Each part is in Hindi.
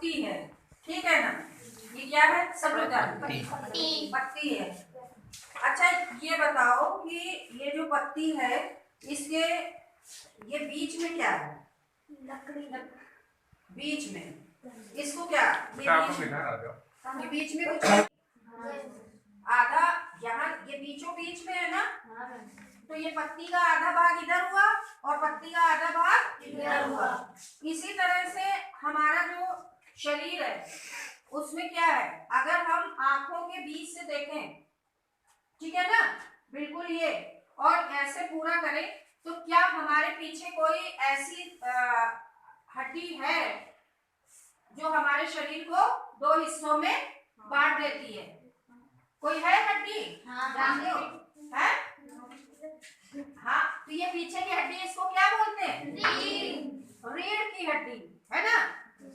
पत्ती है, ठीक है ना। ये क्या है, सब लोग पत्ती है। अच्छा ये बताओ कि ये जो पत्ती है इसके ये बीच में क्या है, लकड़ी, बीच में इसको क्या, ये बीच में कुछ आधा यहाँ ये बीचों बीच में है ना, तो ये पत्ती का आधा भाग इधर हुआ और पत्ती का आधा भाग इधर हुआ। इसी तरह से हमारा जो शरीर है उसमें क्या है, अगर हम आंखों के बीच से देखें, ठीक है ना, बिल्कुल ये, और ऐसे पूरा करें तो क्या हमारे पीछे कोई ऐसी हड्डी है जो हमारे शरीर को दो हिस्सों में बांट देती है? कोई है हड्डी? जानते हो है? हाँ, तो ये पीछे की हड्डी, इसको क्या बोलते हैं? रीढ़ की हड्डी, है ना।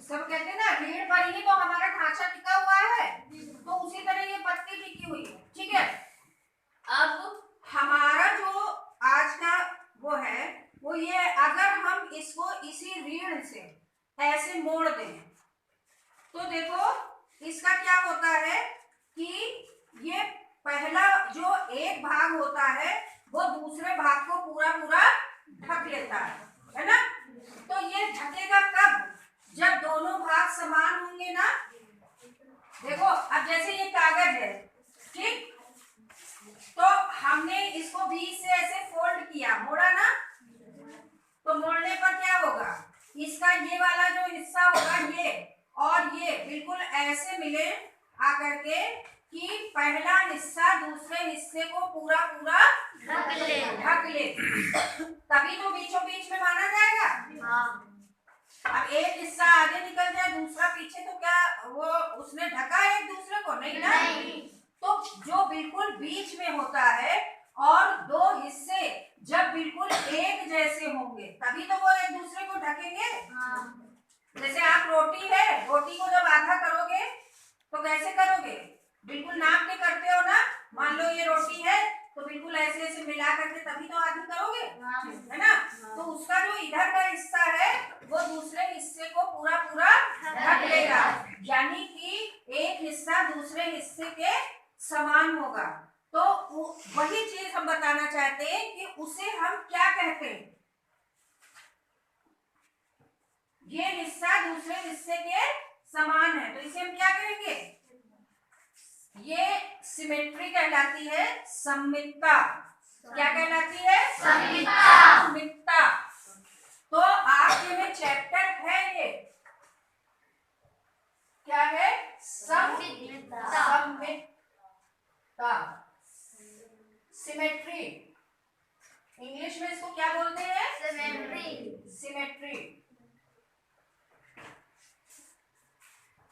सब कहते हैं ना रीढ़ पर ही तो हमारा ढांचा टिका हुआ है, तो उसी तरह ये पत्ती टिकी हुई है, ठीक है। अब हमारा जो आज का वो है वो ये, अगर हम इसको इसी रीढ़ से ऐसे मोड़ दें तो देखो इसका क्या होता है कि ये पहला जो एक भाग होता है वो दूसरे भाग को पूरा पूरा ढक लेता है ना। तो ये ढकेगा कब, जब दोनों भाग समान होंगे ना। देखो अब जैसे ये कागज है, ठीक, तो हमने इसको बीच से ऐसे फोल्ड किया, मोड़ा ना, तो मोड़ने पर क्या होगा, इसका ये वाला जो हिस्सा होगा ये और ये बिल्कुल ऐसे मिले आकर के कि पहला हिस्सा दूसरे हिस्से को पूरा पूरा ढक ले, तभी तो बीचों बीच में माना जाएगा। अब एक हिस्सा आगे निकल जाए दूसरा पीछे, तो क्या वो उसने ढका एक दूसरे को? नहीं ना। तो जो बिल्कुल बीच में होता है और दो हिस्से जब बिल्कुल एक जैसे होंगे तभी तो वो एक दूसरे को ढकेंगे। जैसे आप रोटी है, रोटी को जब आधा करोगे तो कैसे करोगे, बिल्कुल नाप के करते हो ना। मान लो ये रोटी है तो बिल्कुल ऐसे ऐसे मिला करके तभी तो आधी करोगे, है ना। तो उसका जो इधर का हिस्सा है वो दूसरे हिस्से को पूरा पूरा ढक लेगा, यानी कि एक हिस्सा दूसरे हिस्से के समान होगा। तो वही चीज हम बताना चाहते हैं कि उसे हम क्या कहते हैं, ये हिस्सा दूसरे हिस्से के समान है तो इसे हम क्या कहेंगे, ये सिमेट्री कहलाती है, सममितता। क्या कहलाती है? सममितता। तो आपके में चैप्टर है ये, क्या है? सममितता, सिमेट्री। इंग्लिश में इसको क्या बोलते हैं? सिमेट्री,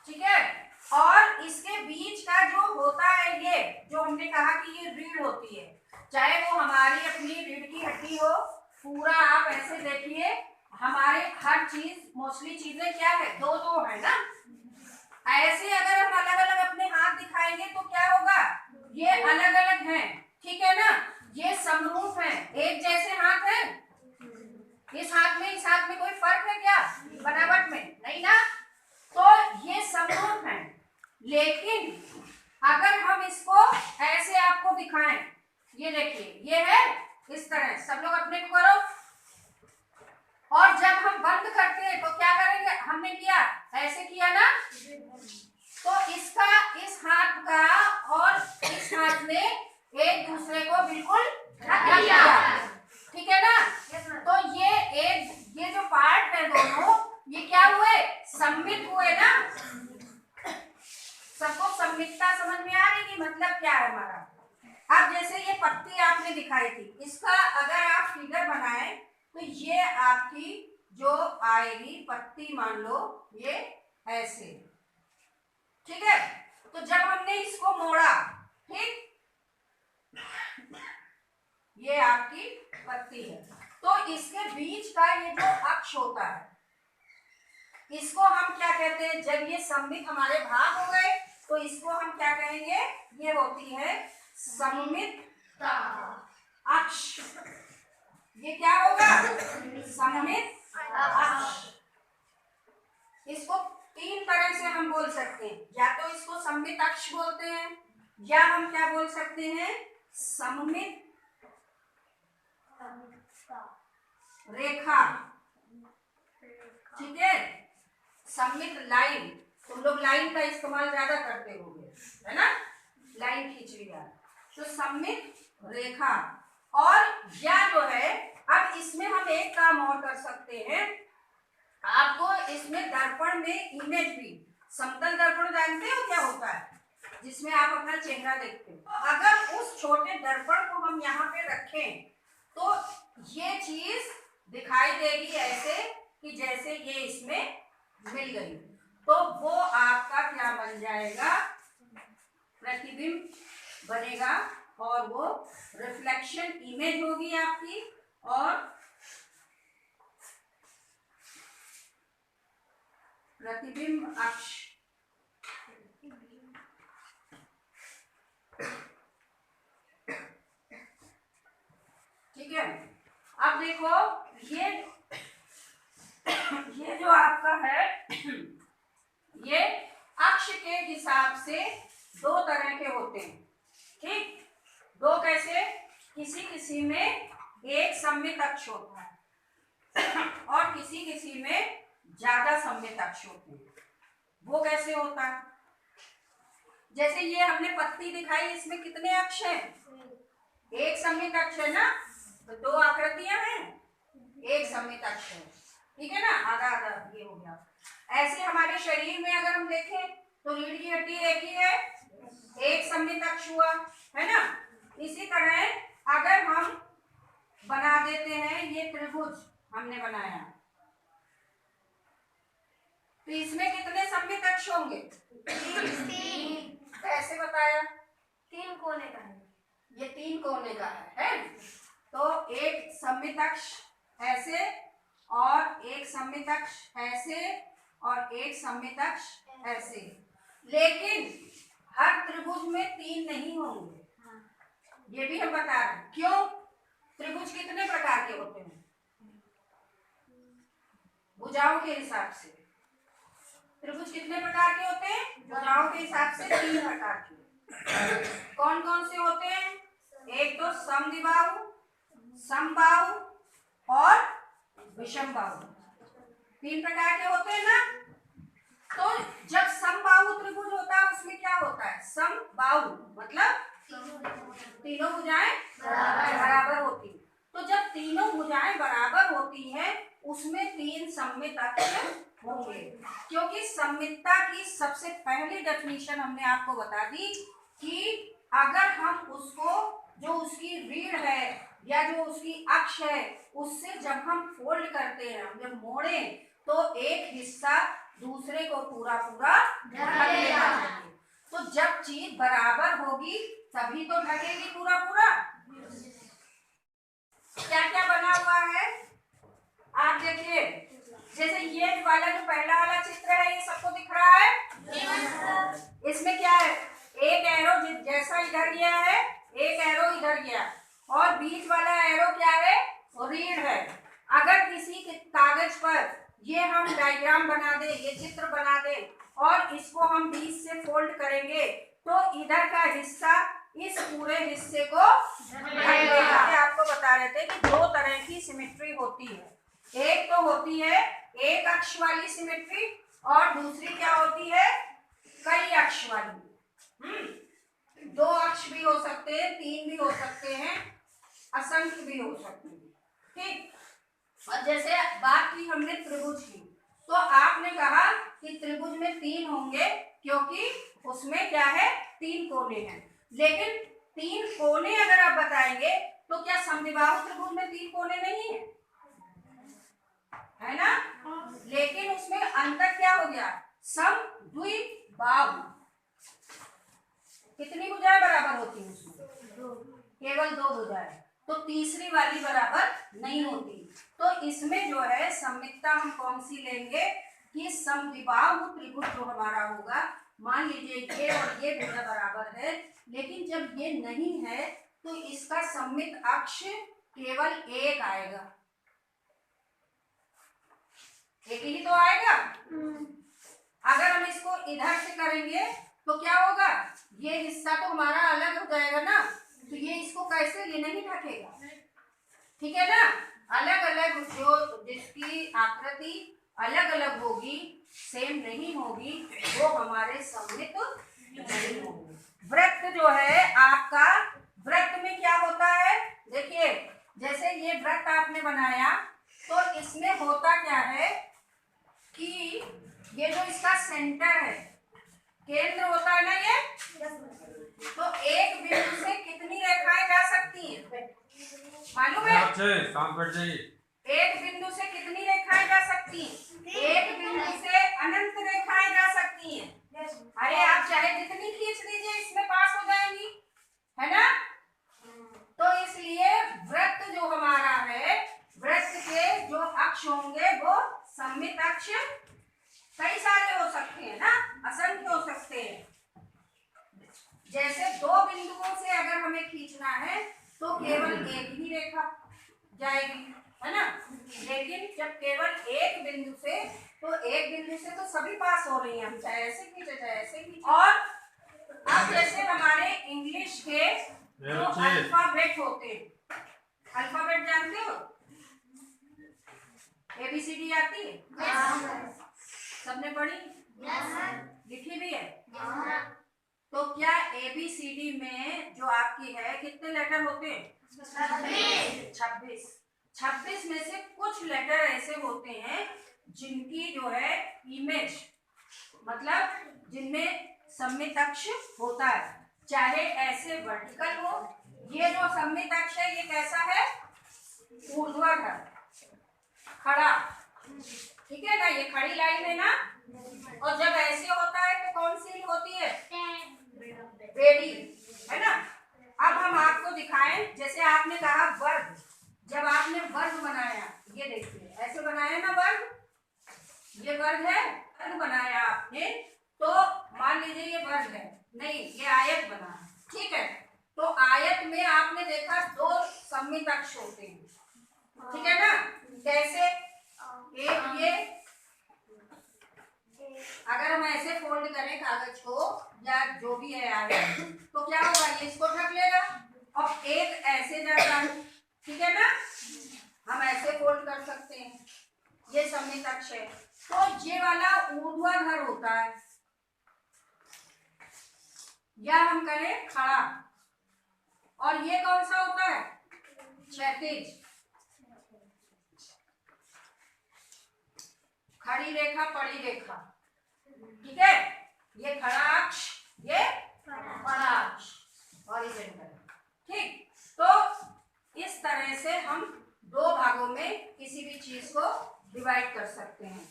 ठीक है। और इसके बीच का जो होता है, ये जो हमने कहा कि ये रीढ़ होती है, चाहे वो हमारी अपनी रीढ़ की हड्डी हो, पूरा आप ऐसे देखिए हमारे हर चीज मोस्टली चीजें क्या है, दो दो है ना। ऐसे अगर हम अलग अलग अपने हाथ दिखाएंगे तो क्या होगा, ये अलग अलग हैं, ठीक है ना। ये समरूप है, एक जैसे हाथ है, इस हाथ में कोई फर्क है क्या बनावट में? नहीं ना। तो ये समरूप है, लेकिन अगर हम इसको ऐसे आपको दिखाएं, ये देखिए ये है इस तरह, सब लोग अपने को करो, और जब हम बंद करते हैं तो क्या करेंगे, हमने किया ऐसे किया ना, तो इसका इस हाथ का और इस हाथ ने एक दूसरे को बिल्कुल ढक लिया, ठीक है ना। तो ये जो पार्ट है दोनों, ये क्या हुए, सम्मित हुए ना। सबको सम्मितता समझ में आ रही कि मतलब क्या है हमारा। अब जैसे ये पत्ती आपने दिखाई थी, इसका अगर आप फिगर बनाएं तो ये आपकी जो आएगी पत्ती, मान लो ये ऐसे, ठीक है। तो जब हमने इसको मोड़ा, ठीक, ये आपकी पत्ती है, तो इसके बीच का ये जो अक्ष होता है इसको हम क्या कहते हैं, जब ये सममित हमारे भाग हो गए तो इसको हम क्या कहेंगे, ये होती है सममित अक्ष। ये क्या होगा, सममित अक्ष। इसको तीन तरह से हम बोल सकते हैं, या तो इसको सममित अक्ष बोलते हैं, या हम क्या बोल सकते हैं, सममित रेखा। ठीक है, सममित लाइन, तुम लोग लाइन का इस्तेमाल ज्यादा करते होंगे, है ना, लाइन खींच लिया, तो सममित रेखा। और या जो है, अब इसमें हम एक काम और कर सकते हैं, आपको इसमें दर्पण में इमेज भी, समतल दर्पण जानते हो क्या होता है, जिसमें आप अपना चेहरा देखते हो, अगर उस छोटे दर्पण को हम यहाँ पे रखें तो ये चीज दिखाई देगी ऐसे कि जैसे ये इसमें मिल गई, तो वो आपका क्या बन जाएगा, प्रतिबिंब बनेगा, और वो रिफ्लेक्शन इमेज होगी आपकी, और प्रतिबिंब अक्ष। ठीक है, अब देखो ये जो आपका है, ये अक्ष के हिसाब से दो तरह के होते हैं। ठीक, दो कैसे, किसी किसी में एक सममित अक्ष होता है और किसी किसी में ज्यादा सममित अक्ष होते हैं। वो कैसे होता है, जैसे ये हमने पत्ती दिखाई, इसमें कितने अक्ष हैं, एक सममित अक्ष है ना, तो दो आकृतियां हैं, एक सममित अक्ष है। ठीक है ना, आधा आधा ये हो गया। ऐसे हमारे शरीर में अगर हम देखें तो रीढ़ की हड्डी एक ही है, एक सममित अक्ष हुआ, है ना। इसी तरह अगर हम बना देते हैं, ये त्रिभुज हमने बनाया, तो इसमें कितने सममित अक्ष होंगे, तीन। कैसे बताया, तीन कोने का है, ये तीन कोने का है? तो एक सममित अक्ष ऐसे, और एक सममित अक्ष ऐसे, और एक सममित अक्ष ऐसे। लेकिन हर त्रिभुज में तीन नहीं होंगे, ये भी हम बता रहे हैं। क्यों, त्रिभुज कितने प्रकार के होते हैं, भुजाओं के हिसाब से त्रिभुज कितने प्रकार के होते हैं, भुजाओं के हिसाब से तीन प्रकार के। कौन कौन से होते हैं, एक तो समद्विबाहु, समबाहु और विषमबाहु, तीन प्रकार के होते हैं ना। तो जब समबाहु त्रिभुज होता है उसमें क्या होता है, समबाहु मतलब तीनों भुजाएं बराबर होती है। तो जब तीनों भुजाएं बराबर होती हैं उसमें तीन सममित अक्ष होंगे, क्योंकि सममितता की सबसे पहली डेफिनेशन हमने आपको बता दी कि अगर हम उसको, जो उसकी रीढ़ है या जो उसकी अक्ष है, उससे जब हम फोल्ड करते हैं, जब मोड़े, तो एक हिस्सा दूसरे को पूरा पूरा ढक लेना चाहिए। तो जब चीज बराबर होगी तभी तो ढकेगी पूरा पूरा। क्या क्या बना हुआ है आप देखिए, जैसे ये वाला जो पहला वाला चित्र है, ये सबको दिख रहा है। इसमें क्या है, एक एरो जैसा इधर गया है, एक एरो इधर गया, और बीच वाला एरो क्या है, रीढ़ है। अगर किसी कागज पर ये हम डायग्राम बना दे, ये चित्र बना दे, और इसको हम बीच से फोल्ड करेंगे, तो इधर का हिस्सा इस पूरे हिस्से को ढक देगा। आपको बता रहे थे कि दो तरह की सिमेट्री होती है, एक तो होती है एक अक्ष वाली सिमेट्री, और दूसरी क्या होती है, कई अक्ष वाली। दो अक्ष भी हो सकते हैं, तीन भी हो सकते हैं, असंख्य भी हो सकते हैं। ठीक, और जैसे बात की हमने त्रिभुज की, तो आपने कहा कि त्रिभुज में तीन होंगे क्योंकि उसमें क्या है, तीन कोने हैं। लेकिन तीन कोने अगर आप बताएंगे तो क्या समद्विबाहु त्रिभुज में तीन कोने नहीं है, है ना। लेकिन उसमें अंतर क्या हो गया, समद्विबाहु कितनी भुजाएं बराबर होती हैं उसमें, केवल दो भुजाएं, तो तीसरी वाली बराबर नहीं होती। तो इसमें जो है सममितता हम कौन सी लेंगे कि समद्विबाहु त्रिभुज जो हमारा होगा, मान लीजिए ये और ये भुजा बराबर है, लेकिन जब ये नहीं है तो इसका सममित अक्ष केवल एक आएगा। एक ही तो आएगा। अगर हम इसको इधर से करेंगे तो क्या होगा, ये हिस्सा तो हमारा अलग हो जाएगा ना, तो ये इसको कैसे, ये नहीं ढकेगा, ठीक है ना। अलग अलग जो जिसकी आकृति अलग अलग होगी, सेम नहीं होगी, वो हमारे सम्मित नहीं होगी। वृत्त जो है आपका, वृत्त में क्या होता है, देखिए जैसे ये वृत्त आपने बनाया तो इसमें होता क्या है कि ये जो इसका सेंटर है, केंद्र होता है ना ये, तो एक बिंदु से कितनी रेखाएं जा सकती हैं मालूम है? एक बिंदु से कितनी रेखाएं जा सकती हैं? एक बिंदु से अनंत रेखाएं जा सकती हैं। अरे आप चाहे जितनी खींच लीजिए इसमें पास हो जाएंगी, है ना। तो इसलिए वृत्त जो हमारा है, वृत्त के जो अक्ष होंगे वो सममित अक्ष कई सारे हो सकते हैं ना, असंख्य हो सकते हैं। जैसे दो बिंदुओं से अगर हमें खींचना है तो केवल एक ही रेखा जाएगी, है ना। लेकिन जब केवल एक बिंदु से, तो एक बिंदु से तो सभी पास हो रही हैं, हम चाहे ऐसे खींचे चाहे ऐसे खींचे। और अब जैसे हमारे इंग्लिश के जो अल्फाबेट होते हैं, अल्फाबेट जानते हो, ABCD आती है? सबने पढ़ी? लिखी भी है? तो क्या ABCD में जो आपकी है कितने लेटर होते हैं? 26 में से कुछ लेटर ऐसे होते हैं जिनकी जो है इमेज, मतलब जिनमें सममित अक्ष होता है, चाहे ऐसे वर्टिकल हो। ये जो सममित अक्ष है ये कैसा है? ऊर्ध्वाधर, खड़ा, ठीक है ना, ये खड़ी लाइन है ना। और जब ऐसे होता है तो कौन सी होती है? बेड़ी, है ना। अब हम आपको दिखाएं, जैसे आपने कहा वर्ग, जब आपने वर्ग बनाया, ये देखिए ऐसे बनाया ना वर्ग, ये वर्ग है, वर्ग बनाया आपने, तो मान लीजिए ये वर्ग है, नहीं ये आयत बना है, ठीक है। तो आयत में आपने देखा दो सममित अक्ष होते हैं, ठीक है ना। कैसे? एक ये, अगर हम ऐसे फोल्ड करें कागज को या जो भी है आयत, तो क्या होगा, ये इसको ढक लेगा। और एक ऐसे जाता है, ठीक है ना, हम ऐसे फोल्ड कर सकते हैं, ये सममित अक्ष है। तो ये वाला ऊर्ध्वाधर होता है, या हम करें खड़ा, और ये कौन सा होता है? क्षैतिज। खड़ी रेखा, पड़ी रेखा, ठीक है। ये खड़ा अक्ष, ये बड़ा अक्ष, हॉरिजॉन्टल, ठीक। तो इस तरह से हम दो भागों में किसी भी चीज को डिवाइड कर सकते हैं।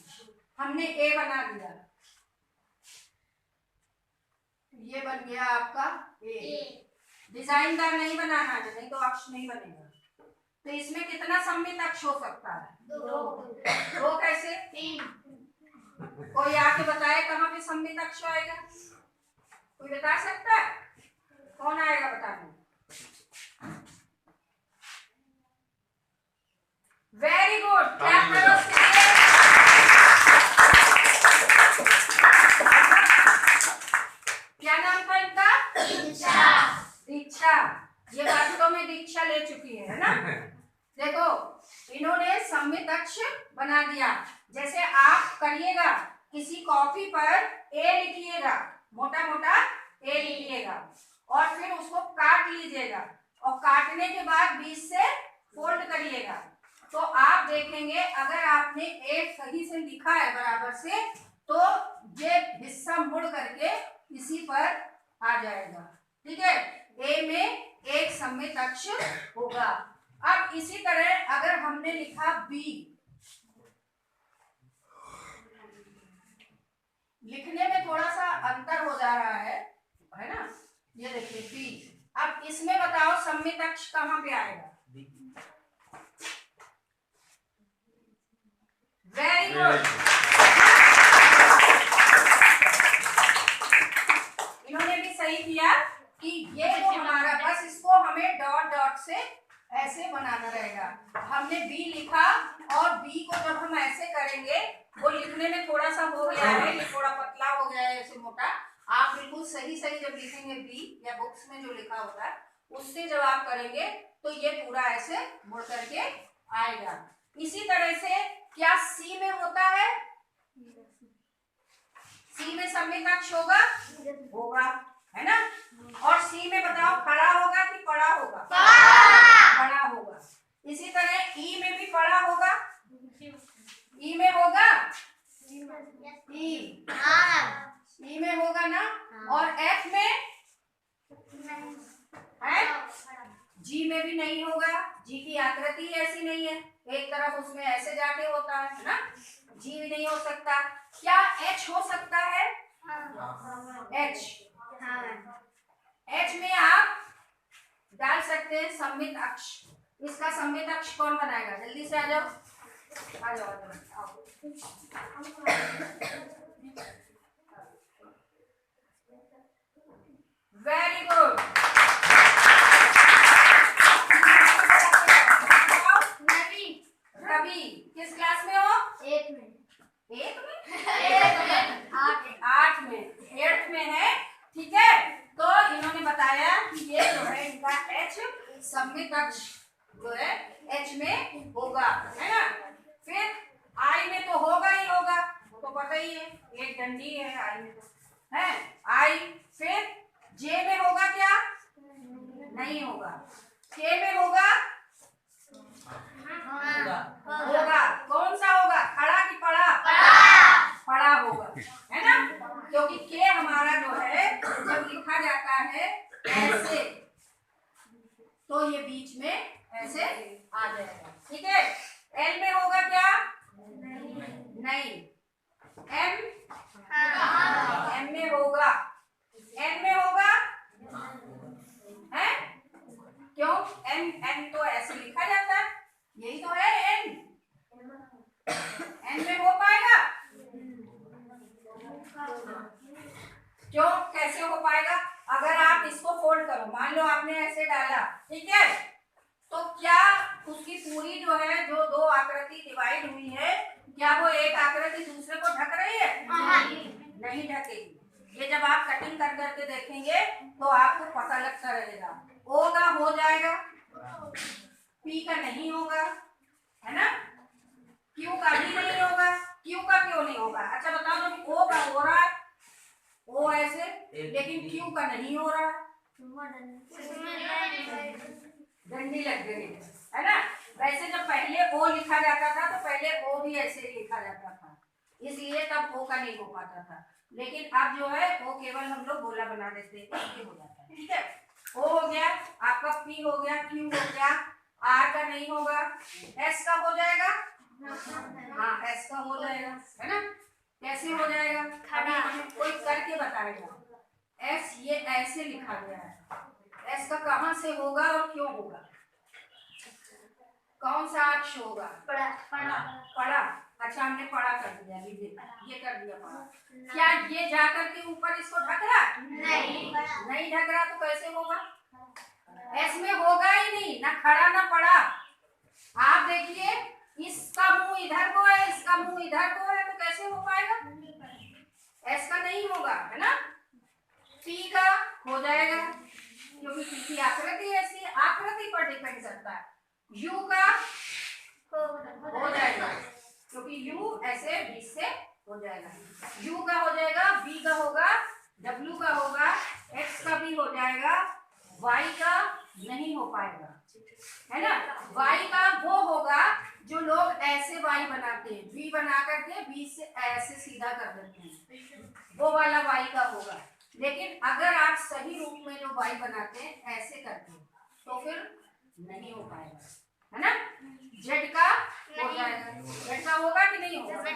हमने A बना दिया, ये बन गया आपका A। डिजाइनदार नहीं बनाना है, नहीं तो अक्ष नहीं बनेगा। तो इसमें कितना सममित अक्ष हो सकता है? दो कैसे? 3। कोई आके बताए कहाँ पे सममित अक्ष आएगा? कोई बता सकता है? कौन आएगा बताने? वेरी गुड, क्या करो क्या नाम था इनका? दीक्षा। दीक्षा, ये वास्तव में दीक्षा ले चुकी है ना। देखो इन्होंने सममित अक्ष बना दिया। जैसे आप करिएगा, किसी कॉपी पर A लिखिएगा, मोटा मोटा A लिखिएगा, और फिर उसको काट लीजिएगा, और काटने के बाद बीच से फोल्ड करिएगा, तो आप देखेंगे अगर आपने A सही से लिखा है बराबर से, तो ये हिस्सा मुड़ करके इसी पर आ जाएगा, ठीक है। A में एक सममित अक्ष होगा। अब इसी तरह अगर हमने लिखा B, लिखने में थोड़ा सा अंतर हो जा रहा है ना, ये देखिए B। अब इसमें बताओ सममित अक्ष कहाँ पे आएगा? वेरी गुड, इन्होंने भी सही किया कि ये जो हमारा, बस इसको हमें डॉट डॉट से ऐसे बनाना रहेगा। हमने B लिखा, और B को जब हम ऐसे करेंगे बिल्कुल सही सही जब लिखेंगे बी या बुक्स में जो लिखा होता है उससे जब आप करेंगे तो ये पूरा ऐसे मुड़ करके आएगा। इसी तरह से क्या सी में होता है? सी में सम्मित अक्ष होगा? होगा, है ना? और सी में बताओ खड़ा होगा कि पड़ा होगा? पड़ा होगा। इसी तरह ई में भी पड़ा होगा? ई में होगा? ई में होगा ना? और एफ में है? जी में भी नहीं होगा। जी की आकृति ऐसी नहीं है, एक तरफ उसमें ऐसे जाके होता है ना? जी भी नहीं हो सकता। क्या एच हो सकता है? एच, एच में आप डाल सकते हैं सम्मित अक्ष। इसका सम्मित अक्ष कौन बनाएगा? जल्दी से आ जाओ, आ जाओ, आ जाओ। Very good. रवि किस क्लास में हो? 8 में। 8 में? 8 में, 8th में है। ठीक है, तो इन्होंने बताया कि ये जो है इनका एच सम्मित अक्ष जो है एच में होगा, है ना? फिर आई में तो होगा ही होगा, वो तो पता ही है, एक डंडी है आई में तो, है आई। फिर जे में होगा क्या? नहीं होगा। के में होगा? होगा। कौन सा होगा? खड़ा कि पड़ा? पड़ा होगा, है ना? क्योंकि के हमारा जो है जब लिखा जाता है ऐसे तो ये बीच में ऐसे आ जाएगा। ठीक है, एल में होगा क्या? नहीं। एम में होगा। एन में होगा? है? क्यों? एन तो ऐसे लिखा जाता है, यही तो है एन। एन में हो पाएगा? क्यों? कैसे हो पाएगा? अगर आप इसको फोल्ड करो, मान लो आपने ऐसे डाला, ठीक है, तो क्या उसकी पूरी जो है जो दो आकृति डिवाइड हुई है, क्या वो एक आकृति दूसरे को ढक रही है? नहीं ढकेगी। ये जब आप कटिंग कर करके देखेंगे तो आपको पता लगता रहेगा। ओ का हो जाएगा, पी का नहीं होगा, है ना? क्यू का भी नहीं होगा। क्यू का क्यों नहीं होगा? अच्छा बताओ, जब ओ का हो रहा है, ओ ऐसे, लेकिन क्यू का नहीं हो रहा, डंडी लग गई, है ना? वैसे जब पहले ओ लिखा जाता था तो पहले ओ भी ऐसे ही लिखा जाता था, इसलिए तब ओ का नहीं हो पाता था। लेकिन अब जो है ओ केवल हम लोग गोला बना देते हैं, ये हो जाता है। ठीक है, ओ हो गया आपका, पी हो गया, क्यू हो गया, आर का नहीं होगा, एस का हो जाएगा। हाँ, एस का हो जाएगा, है ना? कैसे हो जाएगा? अभी हमें कोई करके बताएगा। एस ये ऐसे लिखा गया है, एस का कहाँ से होगा और क्यों होगा? कौन सा अक्ष होगा? पड़ा। अच्छा हमने पड़ा कर दिया, ये कर दिया पड़ा। क्या ये जाकर के ऊपर इसको ढक रहा? नहीं ढक रहा, तो कैसे होगा? एस में होगा ही नहीं, ना खड़ा ना पड़ा। आप देखिए, इसका मुंह इधर को है, इसका मुंह इधर को है, तो कैसे हो पाएगा? एस का नहीं होगा, है ना? टी का हो जाएगा, क्योंकि टी की आकृति ऐसी, आकृति पर डिपेंड करता है। यू का हो जाएगा, क्योंकि यू ऐसे बीच से हो जाएगा। यू का हो जाएगा, बी का होगा, डब्ल्यू का होगा, एक्स का भी हो जाएगा, वाई का नहीं हो पाएगा, है ना? वाई का वो होगा जो लोग ऐसे वाई बनाते हैं, वी बना करके बीच से ऐसे सीधा कर देते हैं, वो वाला वाई का होगा। लेकिन अगर आप सही रूप में जो वाई बनाते हैं ऐसे करके, तो फिर नहीं हो पाएगा, है ना? जेड का हो जाएगा। जेड का होगा कि नहीं होगा?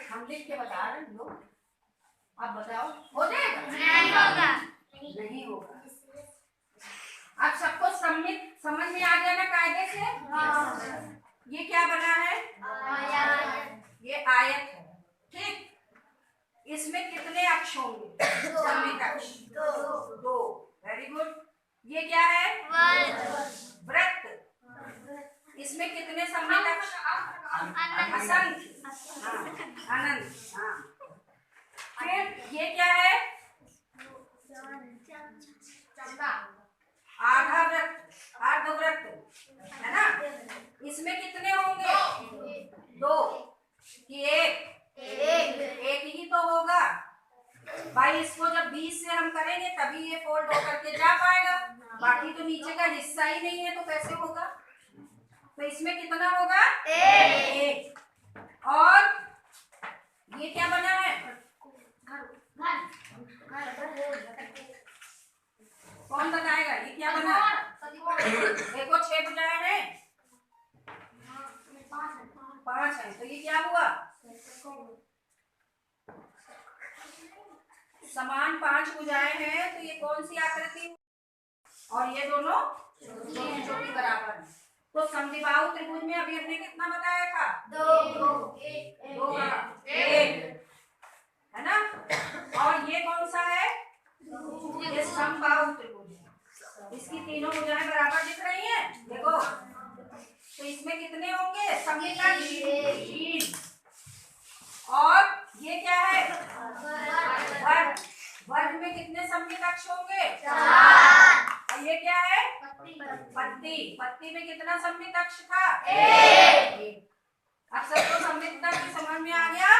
हम लिख के बता रहे हैं लोग, आप बताओ हो जाएगा? नहीं होगा। अब सबको समझ में आ गया ना कायदे से? ये क्या बना है? ये आयत है, ठीक? इसमें कितने अक्ष होंगे? सम्मित अक्ष 2। Very good. ये क्या है? वृत्त। इसमें कितने सम्मित अक्ष? असंख्य, अनंत। हाँ, फिर ये क्या है? आधा वृत्त, अर्धवृत्त, है ना। इसमें कितने होंगे? दो कि एक ही तो होगा भाई। इसको जब 20 से हम करेंगे तभी ये फोल्ड होकर के जा पाएगा, बाकी तो नीचे का हिस्सा ही नहीं है तो कैसे होगा। तो इसमें कितना होगा? एक। और ये क्या बना है? कौन बताएगा ये क्या बना है? देखो 6 भुजाएं हैं, 5 है, तो ये क्या हुआ? समान 5 भुजाएं हैं, तो ये कौन सी आकृति? और ये दोनों जो कि बराबर है। तो समद्विबाहु त्रिभुज में अभी हमने कितना बताया था? 2 1 है ना। और ये कौन सा है? ये समबाहु त्रिभुज है। इसकी तीनों भुजाएं बराबर दिख रही हैं, देखो। तो इसमें कितने होंगे? सममितक 3। और ये क्या है? वर्ग। वर्ग में कितने सममितक होंगे? 4। और ये क्या है? पत्ती। पत्ती में कितना सममितक था? 1। अब सबको सममितक की समझ में आ गया?